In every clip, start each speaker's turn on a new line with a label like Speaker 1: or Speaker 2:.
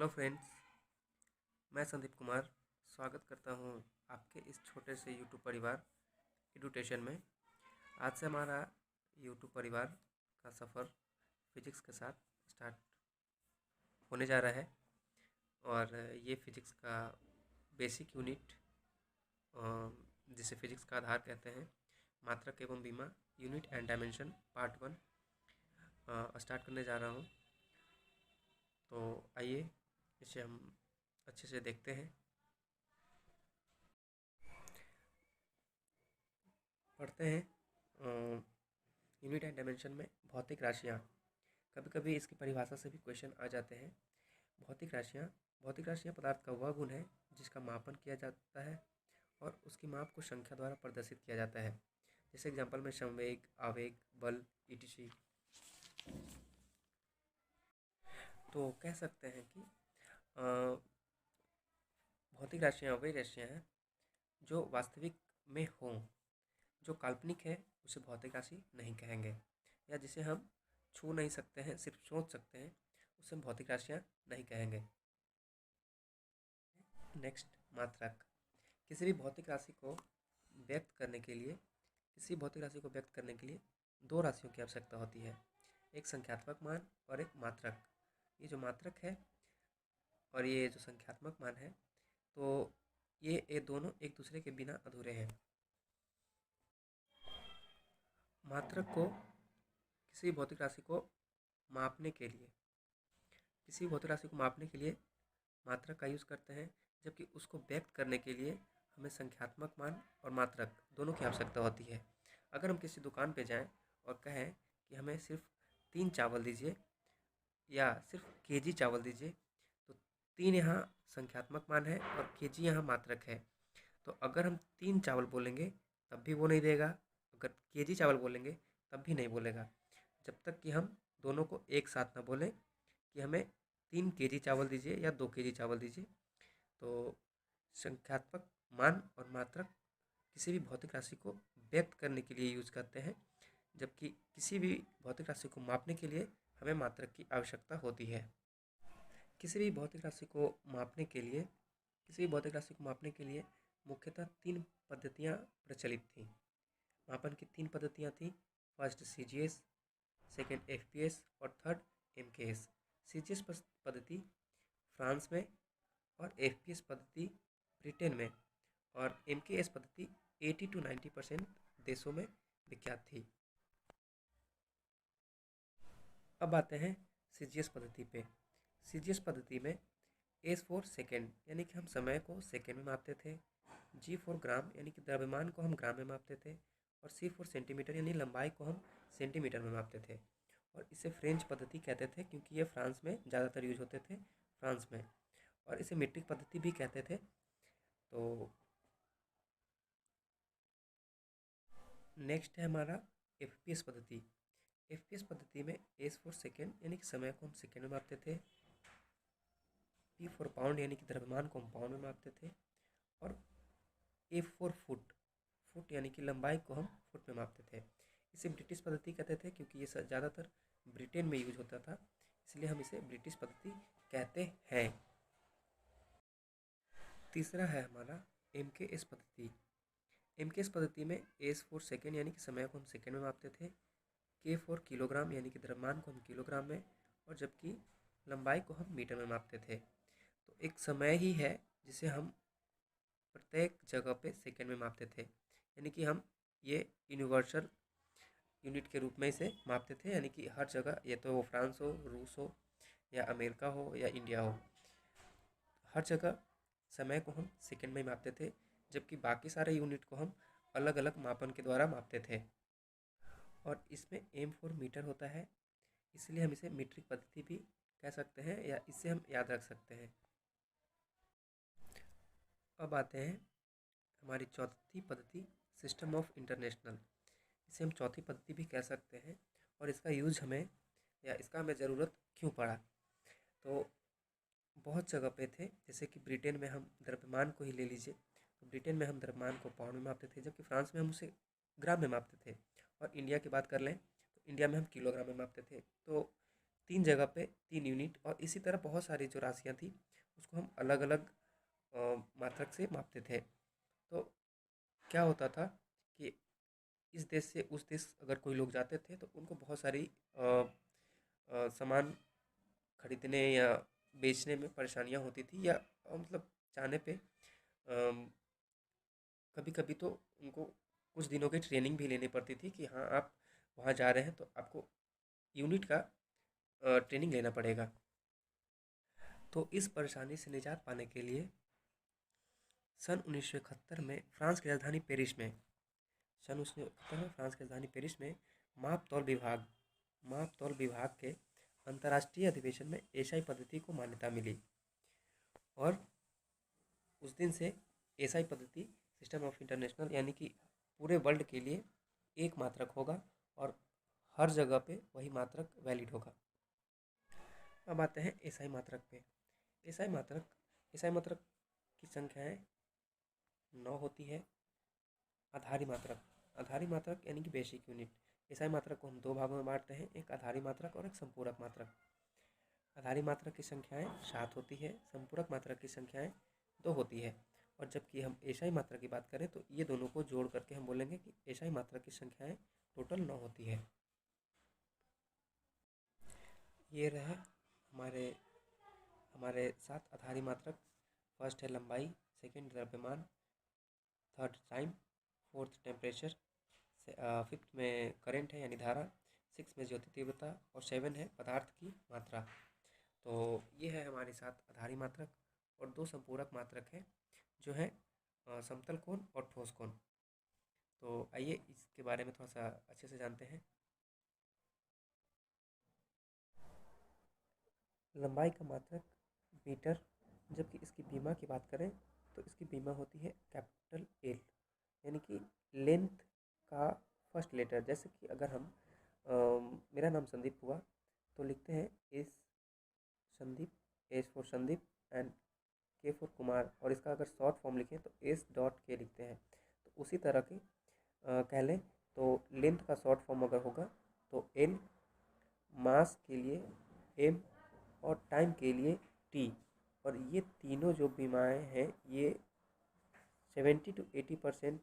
Speaker 1: Hello friends, मैं संदीप कुमार स्वागत करता हूं आपके इस छोटे से यूट्यूब परिवार एडुटेशन में। आज से हमारा यूट्यूब परिवार का सफ़र फिजिक्स के साथ स्टार्ट होने जा रहा है और ये फिजिक्स का बेसिक यूनिट जिसे फिजिक्स का आधार कहते हैं, मात्रक एवं बीमा unit and dimension part 1 start करने जा रहा हूँ। तो आइए इसे हम अच्छे से देखते हैं, पढ़ते हैं। यूनिट एंड डायमेंशन में भौतिक राशियाँ, कभी कभी इसकी परिभाषा से भी क्वेश्चन आ जाते हैं। भौतिक राशियाँ पदार्थ का वह गुण है जिसका मापन किया जाता है और उसकी माप को संख्या द्वारा प्रदर्शित किया जाता है। जैसे एग्जांपल में संवेग, आवेग, बल, ईटीसी। तो कह सकते हैं कि भौतिक राशियाँ वही राशियाँ हैं जो वास्तविक में हों। जो काल्पनिक है उसे भौतिक राशि नहीं कहेंगे, या जिसे हम छू नहीं सकते हैं, सिर्फ सोच सकते हैं, उसे हम भौतिक राशियाँ नहीं कहेंगे। नेक्स्ट, मात्रक। किसी भी भौतिक राशि को व्यक्त करने के लिए दो राशियों की आवश्यकता होती है, एक संख्यात्मक मान और एक मात्रक। ये जो मात्रक है और ये जो संख्यात्मक मान है, तो ये दोनों एक दूसरे के बिना अधूरे हैं। मात्रक को किसी भौतिक राशि को मापने के लिए मात्रक का यूज़ करते हैं, जबकि उसको व्यक्त करने के लिए हमें संख्यात्मक मान और मात्रक दोनों की आवश्यकता होती है। अगर हम किसी दुकान पे जाएं और कहें कि हमें सिर्फ 3 चावल दीजिए या सिर्फ केजी चावल दीजिए, तो 3 यहाँ संख्यात्मक मान है और केजी यहाँ मात्रक है। तो अगर हम 3 चावल बोलेंगे तब भी वो नहीं देगा, अगर केजी चावल बोलेंगे तब भी नहीं बोलेगा, जब तक कि हम दोनों को एक साथ ना बोलें कि हमें 3 केजी चावल दीजिए या 2 केजी चावल दीजिए। तो संख्यात्मक मान और मात्रक किसी भी भौतिक राशि को व्यक्त करने के लिए यूज करते हैं, जबकि किसी भी भौतिक राशि को मापने के लिए हमें मात्रक की आवश्यकता होती है। किसी भी भौतिक राशि को मापने के लिए मुख्यतः 3 पद्धतियाँ प्रचलित थीं। मापन की 3 पद्धतियाँ थीं। फर्स्ट CGS, सेकेंड FPS और थर्ड MKS। CGS पद्धति फ्रांस में और FPS पद्धति ब्रिटेन में और MKS पद्धति 80 to 90% देशों में विख्यात थी। अब आते हैं CGS पद्धति पे। CGS पद्धति में S फॉर सेकेंड यानी कि हम समय को सेकेंड में मापते थे, G फॉर ग्राम यानी कि द्रव्यमान को हम ग्राम में मापते थे, और C फॉर सेंटीमीटर यानी लंबाई को हम सेंटीमीटर में मापते थे। और इसे फ्रेंच पद्धति कहते थे क्योंकि ये फ्रांस में ज़्यादातर यूज होते थे, फ्रांस में। और इसे मीट्रिक पद्धति भी कहते थे। तो नेक्स्ट है हमारा FPS पद्धति। FPS पद्धति में S फॉर सेकेंड यानी कि समय को हम सेकेंड में मापते थे, P फॉर पाउंड यानी कि द्रव्यमान को हम पाउंड में मापते थे, और F फॉर फुट यानी कि लंबाई को हम फुट में मापते थे। इसे ब्रिटिश पद्धति कहते थे क्योंकि ये ज़्यादातर ब्रिटेन में यूज होता था, इसलिए हम इसे ब्रिटिश पद्धति कहते हैं। तीसरा है हमारा MKS पद्धति। MKS पद्धति में S फॉर सेकेंड यानी कि समय को हम सेकेंड में मापते थे, K फॉर किलोग्राम यानी कि द्रव्यमान को हम किलोग्राम में, और जबकि लंबाई को हम मीटर में मापते थे। तो एक समय ही है जिसे हम प्रत्येक जगह पे सेकेंड में मापते थे, यानी कि हम ये यूनिवर्सल यूनिट के रूप में इसे मापते थे, यानी कि हर जगह, ये तो वो फ्रांस हो, रूस हो या अमेरिका हो या इंडिया हो, हर जगह समय को हम सेकेंड में मापते थे, जबकि बाकी सारे यूनिट को हम अलग अलग मापन के द्वारा मापते थे। और इसमें M फॉर मीटर होता है, इसलिए हम इसे मीट्रिक पद्धति भी कह सकते हैं या इसे हम याद रख सकते हैं। अब आते हैं हमारी चौथी पद्धति, सिस्टम ऑफ इंटरनेशनल। इसे हम चौथी पद्धति भी कह सकते हैं, और इसका यूज हमें या इसका हमें ज़रूरत क्यों पड़ा, तो बहुत जगह पे थे। जैसे कि ब्रिटेन में हम द्रव्यमान को ही ले लीजिए, तो ब्रिटेन में हम द्रव्यमान को पाउंड में मापते थे, जबकि फ्रांस में हम उसे ग्राम में मापते थे। और इंडिया की बात कर लें तो इंडिया में हम किलोग्राम में मापते थे। तो 3 जगह पे 3 यूनिट, और इसी तरह बहुत सारी जो राशियाँ थी उसको हम अलग अलग मात्रक से मापते थे। तो क्या होता था कि इस देश से उस देश अगर कोई लोग जाते थे तो उनको बहुत सारी सामान खरीदने या बेचने में परेशानियाँ होती थी, या मतलब जाने पे कभी कभी तो उनको कुछ दिनों की ट्रेनिंग भी लेनी पड़ती थी कि हाँ आप वहाँ जा रहे हैं तो आपको यूनिट का ट्रेनिंग लेना पड़ेगा। तो इस परेशानी से निजात पाने के लिए सन 1971 में फ्रांस की राजधानी पेरिस में सन 1971 में फ्रांस की राजधानी पेरिस में माप तौल विभाग के अंतर्राष्ट्रीय अधिवेशन में एसआई पद्धति को मान्यता मिली, और उस दिन से एसआई पद्धति सिस्टम ऑफ इंटरनेशनल यानी कि पूरे वर्ल्ड के लिए एक मात्रक होगा और हर जगह पे वही मात्रक वैलिड होगा। अब आते हैं एसआई मात्रक पे। एसआई मात्रक की संख्याएं 9 होती है। आधारी मात्रक यानी कि बेसिक यूनिट। एसआई मात्रक को हम दो भागों में बांटते हैं, एक आधारी मात्रक और एक संपूरक मात्रक। आधारी मात्रक की संख्याएं 7 होती है, संपूरक मात्रक की संख्याएं 2 होती है। और जबकि हम एसआई मात्रक की बात करें तो ये दोनों को जोड़ करके हम बोलेंगे कि एसआई मात्रक की संख्याएं टोटल 9 होती है। ये रहे हमारे 7 आधारी मात्रक। फर्स्ट है लंबाई, सेकंड द्रव्यमान, third time, fourth temperature, fifth में करंट है यानी धारा, सिक्स में ज्योति तीव्रता, और 7 है पदार्थ की मात्रा। तो ये है हमारे 7 आधारी मात्रक। और 2 संपूरक मात्रक हैं जो है समतल कोण और ठोस कोण। तो आइए इसके बारे में थोड़ा सा अच्छे से जानते हैं। लंबाई का मात्रक मीटर, जबकि इसकी बीमा की बात करें तो इसकी बीमा होती है कैपिटल एल, यानी कि लेंथ का फर्स्ट लेटर। जैसे कि अगर हम मेरा नाम संदीप हुआ तो लिखते हैं S Sandeep, S for Sandeep and के फॉर कुमार, और इसका अगर शॉर्ट फॉर्म लिखें तो एस डॉट के लिखते हैं। तो उसी तरह के कह लें तो लेंथ का शॉर्ट फॉर्म अगर होगा तो एल, मास के लिए एम, और टाइम के लिए टी। और ये तीनों जो बीमाएँ हैं ये 70 to 80%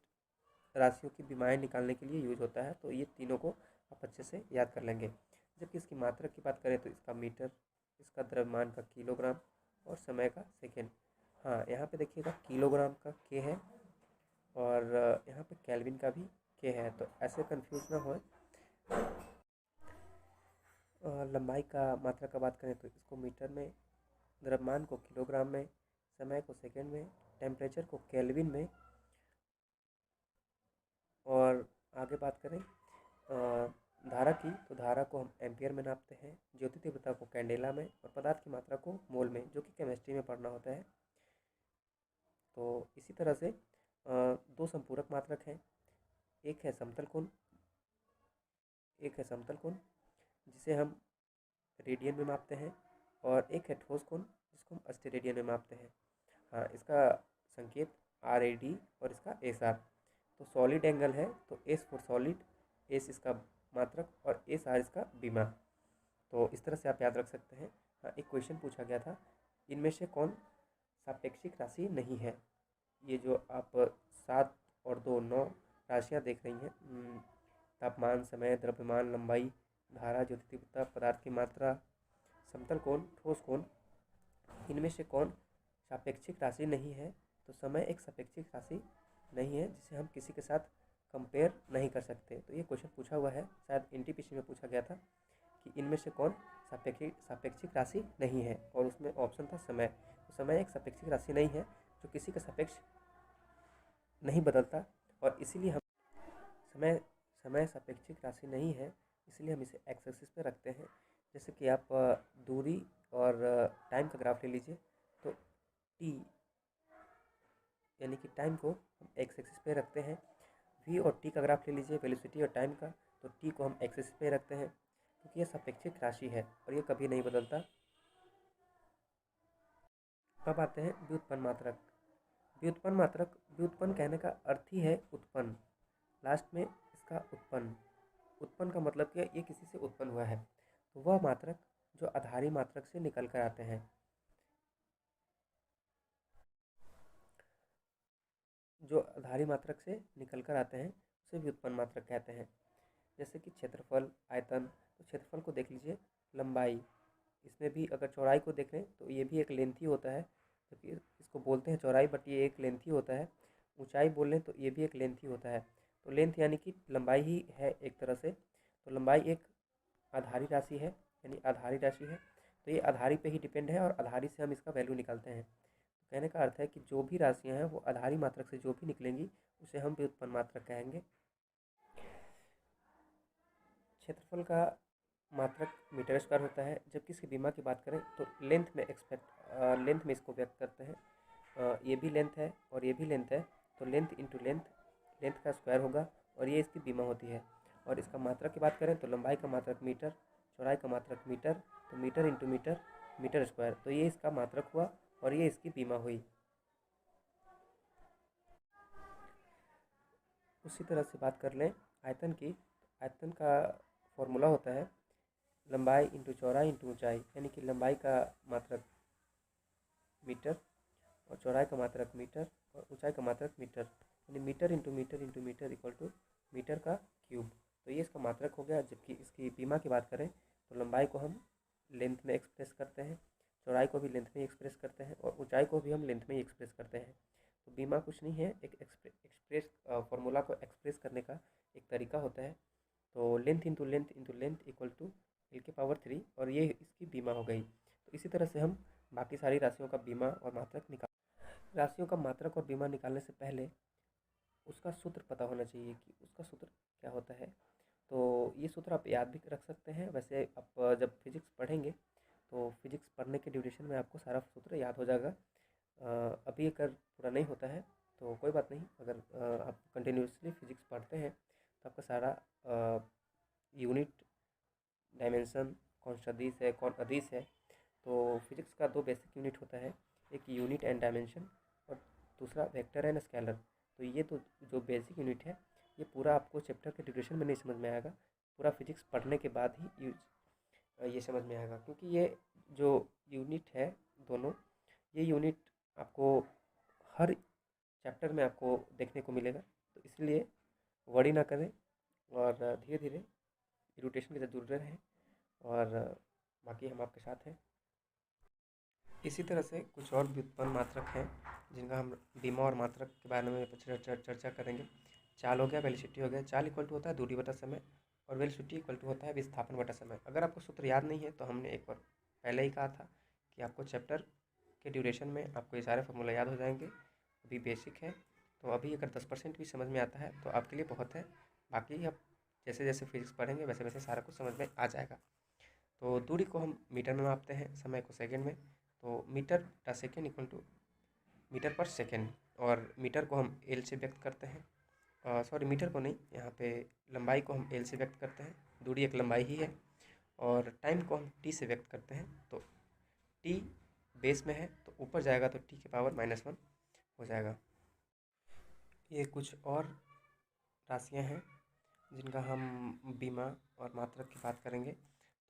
Speaker 1: राशियों की बीमाएँ निकालने के लिए यूज होता है। तो ये तीनों को आप अच्छे से याद कर लेंगे। जबकि इसकी मात्रक की बात करें तो इसका मीटर, इसका द्रव्यमान का किलोग्राम, और समय का सेकेंड। हाँ, यहाँ पे देखिएगा किलोग्राम का के है और यहाँ पे केल्विन का भी के है, तो ऐसे कंफ्यूज ना हो। लंबाई का मात्रा का बात करें तो इसको मीटर में, द्रव्यमान को किलोग्राम में, समय को सेकेंड में, टेम्परेचर को केल्विन में, और आगे बात करें धारा की तो धारा को हम एम्पियर में नापते हैं, ज्योति तीव्रता को कैंडेला में, और पदार्थ की मात्रा को मोल में, जो कि केमिस्ट्री में पढ़ना होता है। तो इसी तरह से 2 संपूरक मात्रक हैं। एक है समतल कोण जिसे हम रेडियन में मापते हैं, और एक है ठोस कोण जिसको हम अस्टेरेडियन में मापते हैं। हाँ, इसका संकेत RAD और इसका SR। तो सॉलिड एंगल है तो S फॉर सॉलिड, S इसका मात्रक और SR इसका बीमा। तो इस तरह से आप याद रख सकते हैं। हाँ, एक क्वेश्चन पूछा गया था, इनमें से कौन सापेक्षिक राशि नहीं है। ये जो आप 7 और 2 9 राशियाँ देख रही हैं, तापमान, समय, द्रव्यमान, लंबाई, धारा, ज्योति तीव्रता, पदार्थ की मात्रा, समतल कोण, ठोस कोण, इनमें से कौन सापेक्षिक राशि नहीं है। तो समय एक सापेक्षिक राशि नहीं है जिसे हम किसी के साथ कंपेयर नहीं कर सकते। तो ये क्वेश्चन पूछा हुआ है, शायद NTPC में पूछा गया था कि इनमें से कौन सापेक्षिक राशि नहीं है, और उसमें ऑप्शन था समय। तो समय एक सापेक्षिक राशि नहीं है जो किसी का सापेक्ष नहीं बदलता, और इसीलिए हम समय सापेक्षिक राशि नहीं है, इसलिए हम इसे एक्स एक्सिस पे रखते हैं। जैसे कि आप दूरी और टाइम का ग्राफ ले लीजिए, तो टी यानी कि टाइम को हम एक्स एक्सिस पे रखते हैं। वी और टी का ग्राफ ले लीजिए, वेलोसिटी और टाइम का, तो टी को हम एक्स एक्सिस पे रखते हैं, क्योंकि यह सापेक्षिक राशि है और ये कभी नहीं बदलता। अब आते हैं व्युत्पन्न मात्रक। व्युत्पन्न कहने का अर्थ ही है उत्पन्न, लास्ट में इसका उत्पन्न का मतलब क्या, ये किसी से उत्पन्न हुआ है। तो वह मात्रक जो आधारी मात्रक से निकल कर आते हैं। जो आधारी मात्रक से निकल कर आते हैं उसे व्युत्पन्न मात्रक कहते हैं। जैसे कि क्षेत्रफल, आयतन। तो क्षेत्रफल को देख लीजिए, लंबाई, इसमें भी अगर चौड़ाई को देखें तो ये भी एक लेंथ ही होता है, क्योंकि इसको बोलते हैं चौड़ाई, बट ये एक लेंथ ही होता है। ऊंचाई बोल लें तो ये भी एक लेंथ ही होता है। तो लेंथ यानी कि लंबाई ही है एक तरह से। तो लंबाई एक आधारी राशि है, यानी आधारी राशि है। तो ये आधारी पे ही डिपेंड है और आधारी से हम इसका वैल्यू निकालते हैं। तो कहने का अर्थ है कि जो भी राशियाँ हैं वो आधारी मात्रक से जो भी निकलेंगी उसे हम व्युत्पन्न मात्रक कहेंगे। क्षेत्रफल का मात्रक मीटर स्क्वायर होता है, जबकि इसकी बीमा की बात करें तो लेंथ में इसको व्यक्त करते हैं। ये भी लेंथ है और ये भी लेंथ है, तो लेंथ इंटू लेंथ, लेंथ का स्क्वायर होगा और ये इसकी बीमा होती है। और इसका मात्रक की बात करें तो लंबाई का मात्रक मीटर, चौड़ाई का मात्रक मीटर, तो metre into metre, metre square, तो ये इसका मात्रक हुआ और ये इसकी बीमा हुई। उसी तरह से बात कर लें आयतन की। आयतन का फॉर्मूला होता है लंबाई इंटू चौड़ाई इंटू ऊंचाई, यानी कि लंबाई का मात्रक मीटर और चौड़ाई का मात्रक मीटर और ऊंचाई का मात्रक मीटर, यानी metre into metre into metre equal to metre का क्यूब। तो ये इसका मात्रक हो गया। जबकि इसकी बीमा की बात करें तो लंबाई को हम लेंथ में एक्सप्रेस करते हैं, चौड़ाई को भी लेंथ में एक्सप्रेस करते हैं और ऊंचाई को भी हम लेंथ में ही एक्सप्रेस करते हैं। तो बीमा कुछ नहीं है, एक एक्सप्रेस फार्मूला को एक्सप्रेस करने का एक तरीका होता है। तो length into length equal to L⁻³ और ये इसकी बीमा हो गई। तो इसी तरह से हम बाकी सारी राशियों का बीमा और मात्रक निकाल। राशियों का मात्रक और बीमा निकालने से पहले उसका सूत्र पता होना चाहिए कि उसका सूत्र क्या होता है। तो ये सूत्र आप याद भी रख सकते हैं। वैसे आप जब फिजिक्स पढ़ेंगे तो फिजिक्स पढ़ने के ड्यूरेशन में आपको सारा सूत्र याद हो जाएगा। अभी अगर पूरा नहीं होता है तो कोई बात नहीं, अगर आप कंटिन्यूसली फिजिक्स पढ़ते हैं तो आपका सारा यूनिट, डायमेंशन, कौन सदिश है कौन अदिश है। तो फिजिक्स का दो बेसिक यूनिट होता है, एक यूनिट एंड डायमेंशन और दूसरा वेक्टर एंड स्केलर। तो ये तो जो बेसिक यूनिट है ये पूरा आपको चैप्टर के ड्यूरेशन में नहीं समझ में आएगा, पूरा फिजिक्स पढ़ने के बाद ही ये समझ में आएगा। क्योंकि ये जो यूनिट है दोनों, ये यूनिट आपको हर चैप्टर में आपको देखने को मिलेगा। तो इसलिए वरी ना करें और धीरे धीरे रोटेशन के साथ जुड़ रहें और बाकी हम आपके साथ हैं। इसी तरह से कुछ और व्युत्पन्न मात्रक हैं जिनका हम बीमा और मात्रक के बारे में चर्चा करेंगे। चाल हो गया, वेलोसिटी हो गया। चाल इक्वल टू होता है दूरी बटा समय और वेलोसिटी इक्वल टू होता है विस्थापन बटा समय। अगर आपको सूत्र याद नहीं है तो हमने एक बार पहले ही कहा था कि आपको चैप्टर के ड्यूरेशन में आपको ये सारे फार्मूला याद हो जाएंगे। अभी बेसिक है, तो अभी अगर 10% भी समझ में आता है तो आपके लिए बहुत है। बाकी आप जैसे जैसे फिजिक्स पढ़ेंगे वैसे वैसे सारा कुछ समझ में आ जाएगा। तो दूरी को हम मीटर में मापते हैं, समय को सेकंड में। तो मीटर बटा सेकेंड इक्वल टू मीटर पर सेकेंड, और मीटर को हम एल से व्यक्त करते हैं। सॉरी, मीटर को नहीं, यहाँ पे लंबाई को हम एल से व्यक्त करते हैं, दूरी एक लंबाई ही है। और टाइम को हम टी से व्यक्त करते हैं। तो टी बेस में है तो ऊपर जाएगा तो टी की पावर -1 हो जाएगा। ये कुछ और राशियाँ हैं जिनका हम बीमा और मात्रक की बात करेंगे।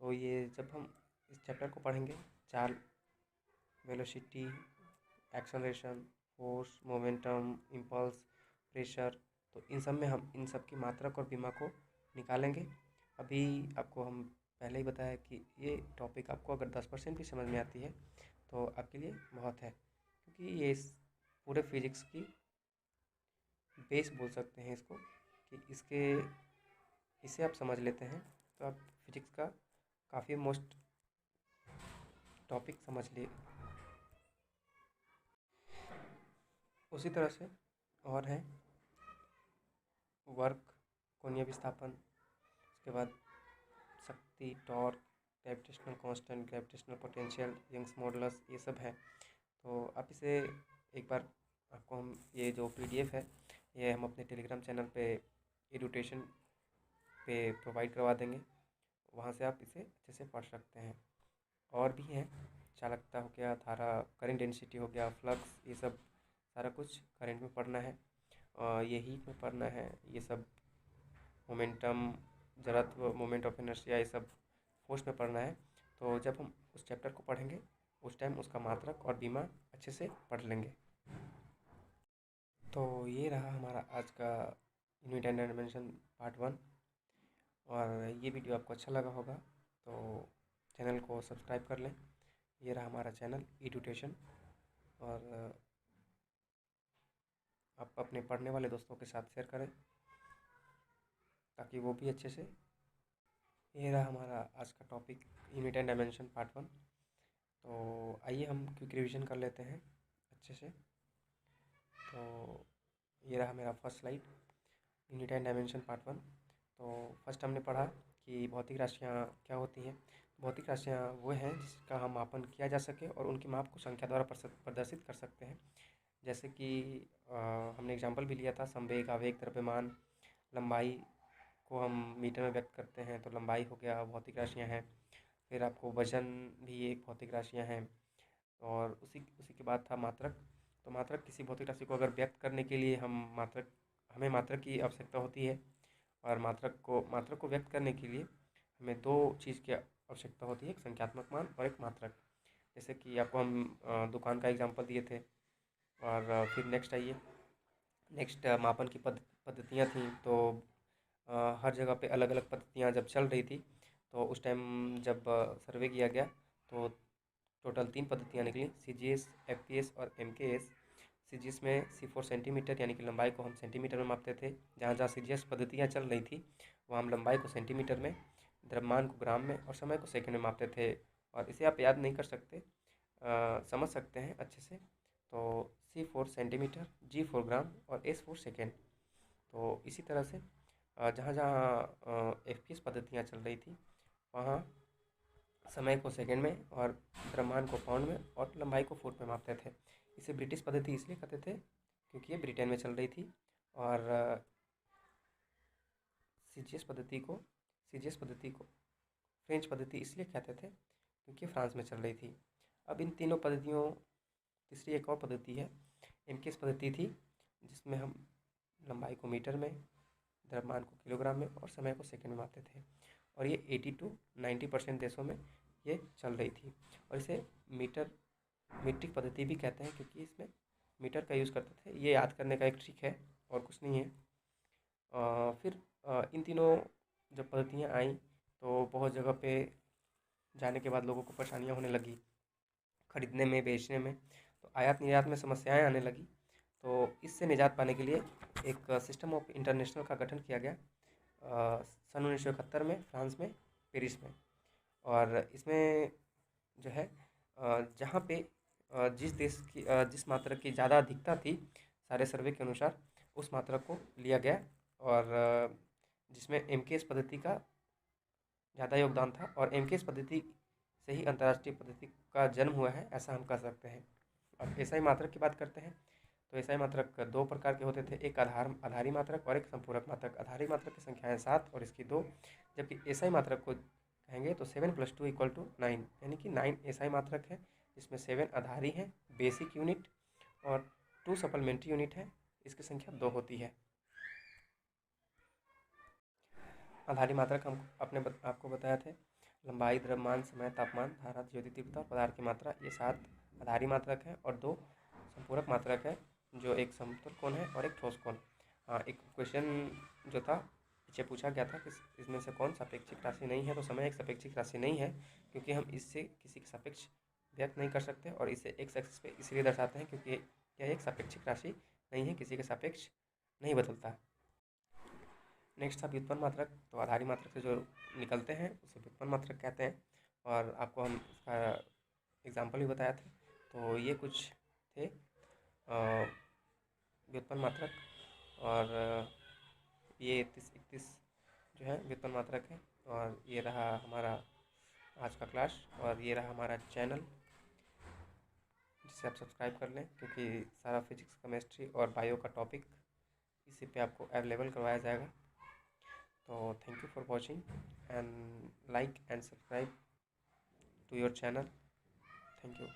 Speaker 1: तो ये जब हम इस चैप्टर को पढ़ेंगे, चाल, velocity, acceleration, force, momentum, impulse, pressure, तो इन सब में हम इन सब की मात्रक और बीमा को निकालेंगे। अभी आपको हम पहले ही बताया कि ये टॉपिक आपको अगर 10% भी समझ में आती है तो आपके लिए बहुत है, क्योंकि ये इस पूरे फिजिक्स की बेस बोल सकते हैं इसको, कि इसे आप समझ लेते हैं तो आप फिजिक्स का काफ़ी मोस्ट टॉपिक समझ लिए। उसी तरह से और हैं वर्क, कोणीय विस्थापन, उसके बाद शक्ति, torque, gravitational constant, gravitational potential, Young's modulus, ये सब है। तो आप इसे एक बार, आपको हम ये जो PDF है ये हम अपने टेलीग्राम चैनल पे एडुटेशन पे प्रोवाइड करवा देंगे, वहाँ से आप इसे अच्छे से पढ़ सकते हैं। और भी हैं, चालकता हो गया, धारा, करंट डेंसिटी हो गया, फ्लक्स, ये सब सारा कुछ करंट में पढ़ना है, ये हीट में पढ़ना है, ये सब मोमेंटम, जड़त्व, मोमेंट ऑफ इनर्शिया, ये सब फोर्स में पढ़ना है। तो जब हम उस चैप्टर को पढ़ेंगे उस टाइम उसका मात्रक और बीमा अच्छे से पढ़ लेंगे। तो ये रहा हमारा आज का यूनिट एंड डायमेंशन पार्ट 1। और ये वीडियो आपको अच्छा लगा होगा तो चैनल को सब्सक्राइब कर लें। ये रहा हमारा चैनल एडुटेशन। और आप अपने पढ़ने वाले दोस्तों के साथ शेयर करें ताकि वो भी अच्छे से। ये रहा हमारा आज का topic unit and dimension part 1। तो आइए हम क्विक रिवीजन कर लेते हैं अच्छे से। तो ये रहा मेरा first slide, unit and dimension part 1। तो फर्स्ट हमने पढ़ा कि भौतिक राशियाँ क्या होती हैं। भौतिक राशियाँ वो हैं जिसका हम मापन किया जा सके और उनकी माप को संख्या द्वारा प्रदर्शित कर सकते हैं। जैसे कि हमने एग्जांपल भी लिया था, संवेग, आवेग, द्रव्यमान, लंबाई को हम मीटर में व्यक्त करते हैं तो लंबाई हो गया, भौतिक राशियाँ हैं। फिर आपको वजन भी एक भौतिक राशियाँ हैं। और उसी उसी के बाद था मात्रक। तो मात्रक किसी भौतिक राशि को अगर व्यक्त करने के लिए हमें मात्रक की आवश्यकता होती है। और मात्रक को व्यक्त करने के लिए हमें दो चीज़ की आवश्यकता होती है, एक संख्यात्मक मान और एक मात्रक। जैसे कि आपको हम दुकान का एग्जांपल दिए थे। और फिर नेक्स्ट आइए, नेक्स्ट मापन की पद्धतियाँ थी। तो हर जगह पे अलग अलग पद्धतियाँ जब चल रही थी तो उस टाइम जब सर्वे किया गया तो टोटल 3 पद्धतियाँ निकली, CGS, FPS और MKS। CGS में C4 सेंटीमीटर यानी कि लंबाई को हम सेंटीमीटर में मापते थे। जहाँ जहाँ CGS पद्धतियाँ चल रही थी वहाँ हम लंबाई को सेंटीमीटर में, द्रव्यमान को ग्राम में और समय को सेकंड में मापते थे। और इसे आप याद नहीं कर सकते, समझ सकते हैं अच्छे से। तो C4 सेंटीमीटर, G4 ग्राम और S4 सेकेंड। तो इसी तरह से जहाँ जहाँ FPS पद्धतियाँ चल रही थी वहाँ समय को सेकंड में और द्रव्यमान को पाउंड में और लंबाई को फुट में मापते थे। इसे ब्रिटिश पद्धति इसलिए कहते थे क्योंकि ये ब्रिटेन में चल रही थी। और सीजीएस पद्धति को फ्रेंच पद्धति इसलिए कहते थे क्योंकि फ्रांस में चल रही थी। अब इन तीनों पद्धतियों, तीसरी एक और पद्धति है एमकेएस पद्धति थी, जिसमें हम लंबाई को मीटर में, द्रव्यमान को किलोग्राम में और समय को सेकंड में मापते थे। और ये 80 to 90% देशों में ये चल रही थी। और इसे मीट्रिक पद्धति भी कहते हैं क्योंकि इसमें मीटर का यूज़ करते थे। ये याद करने का एक ट्रिक है और कुछ नहीं है। फिर इन तीनों जब पद्धतियाँ आई तो बहुत जगह पे जाने के बाद लोगों को परेशानियाँ होने लगी खरीदने में, बेचने में। तो आयात निर्यात में समस्याएं आने लगी। तो इससे निजात पाने के लिए एक सिस्टम ऑफ इंटरनेशनल का गठन किया गया सन 1971 में फ्रांस में, पेरिस में। और इसमें जो है जहाँ पे जिस मात्रक की ज़्यादा अधिकता थी सारे सर्वे के अनुसार, उस मात्रक को लिया गया। और जिसमें एमकेएस पद्धति का ज़्यादा योगदान था। और एमकेएस पद्धति से ही अंतर्राष्ट्रीय पद्धति का जन्म हुआ है, ऐसा हम कह सकते हैं। अब एसआई मात्रक की बात करते हैं। तो एसआई मात्रक 2 प्रकार के होते थे, एक आधारी मात्रक और एक संपूरक मात्रक। आधारी मात्रक की संख्याएँ 7 और इसकी 2, जबकि एसआई मात्रक को कहेंगे तो 7 + 2 = 9, यानी कि 9 एसआई मात्रक है, जिसमें 7 आधारी हैं, बेसिक यूनिट, और 2 सप्लीमेंट्री यूनिट है, इसकी संख्या 2 होती है। आधारी मात्रक हम आपको बताया थे, लंबाई, द्रव्यमान, समय, तापमान, धारा, ज्योति तीव्रता, पदार्थ की मात्रा, ये 7 आधारी मात्रक हैं। और 2 संपूरक मात्रक है, जो एक समतल कोण है और एक ठोस कोण। हाँ, एक क्वेश्चन जो था पीछे पूछा गया था कि इसमें से कौन सापेक्षिक राशि नहीं है। तो समय एक सापेक्षिक राशि नहीं है क्योंकि हम इससे किसी के सापेक्ष व्यक्त नहीं कर सकते। और इसे एक्स एक्सिस पे इसलिए दर्शाते हैं क्योंकि यह एक सापेक्षिक राशि नहीं है, किसी के सापेक्ष नहीं बदलता। नेक्स्ट था व्युत्पन्न मात्रक। तो आधारी मात्रक से जो निकलते हैं उसे व्युत्पन्न मात्रक कहते हैं। और आपको हम इसका एग्जाम्पल भी बताया था। तो ये कुछ थे व्युत्पन्न मात्रक। और ये 31 जो है व्युत्पन्न मात्रक है। और ये रहा हमारा आज का क्लास, और ये रहा हमारा चैनल, जिसे आप सब्सक्राइब कर लें क्योंकि सारा फिजिक्स, केमिस्ट्री और बायो का टॉपिक इसी पे आपको अवेलेबल करवाया जाएगा। So thank you for watching and like and subscribe to your channel. Thank you.